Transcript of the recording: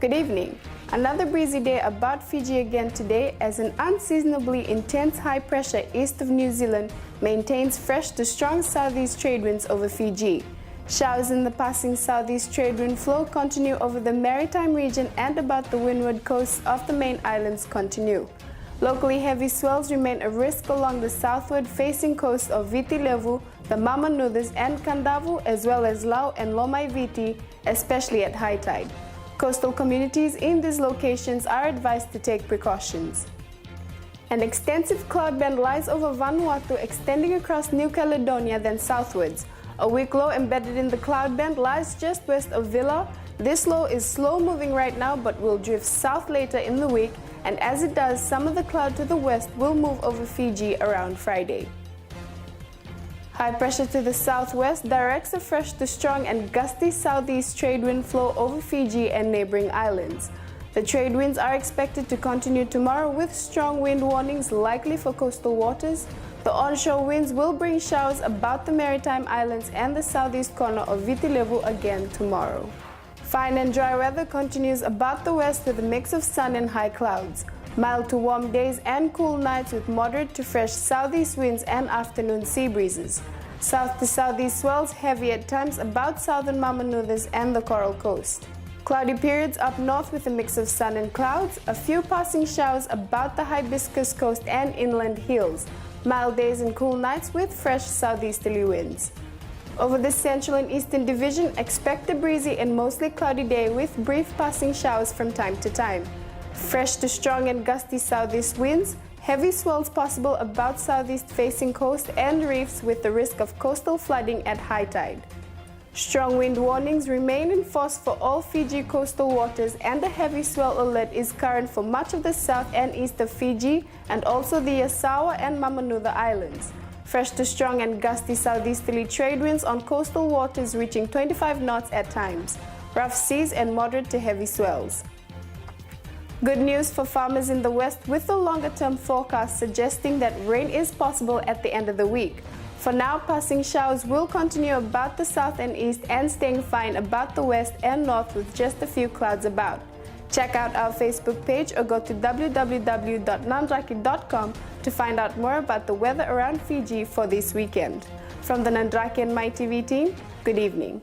Good evening. Another breezy day about Fiji again today as an unseasonably intense high pressure east of New Zealand maintains fresh to strong southeast trade winds over Fiji. Showers in the passing southeast trade wind flow continue over the maritime region and about the windward coasts of the main islands continue. Locally heavy swells remain a risk along the southward facing coast of Viti Levu, the Mamanuthas and Kandavu as well as Lau and Lomai Viti, especially at high tide. Coastal communities in these locations are advised to take precautions. An extensive cloud band lies over Vanuatu extending across New Caledonia then southwards. A weak low embedded in the cloud band lies just west of Villa. This low is slow moving right now but will drift south later in the week, and as it does, some of the cloud to the west will move over Fiji around Friday. High pressure to the southwest directs a fresh to strong and gusty southeast trade wind flow over Fiji and neighboring islands. The trade winds are expected to continue tomorrow with strong wind warnings likely for coastal waters. The onshore winds will bring showers about the maritime islands and the southeast corner of Viti Levu again tomorrow. Fine and dry weather continues about the west with a mix of sun and high clouds. Mild to warm days and cool nights with moderate to fresh southeast winds and afternoon sea breezes. South to southeast swells heavy at times about southern Mamanuthas and the Coral Coast. Cloudy periods up north with a mix of sun and clouds, a few passing showers about the Hibiscus Coast and inland hills. Mild days and cool nights with fresh southeasterly winds. Over the central and eastern division, expect a breezy and mostly cloudy day with brief passing showers from time to time. Fresh to strong and gusty southeast winds, heavy swells possible about southeast facing coast and reefs with the risk of coastal flooding at high tide. Strong wind warnings remain in force for all Fiji coastal waters, and a heavy swell alert is current for much of the south and east of Fiji and also the Asawa and Mamanutha Islands. Fresh to strong and gusty southeasterly trade winds on coastal waters reaching 25 knots at times. Rough seas and moderate to heavy swells. Good news for farmers in the west with a longer-term forecast suggesting that rain is possible at the end of the week. For now, passing showers will continue about the south and east and staying fine about the west and north with just a few clouds about. Check out our Facebook page or go to www.NaDraki.com to find out more about the weather around Fiji for this weekend. From the NaDraki and Mai TV team, good evening.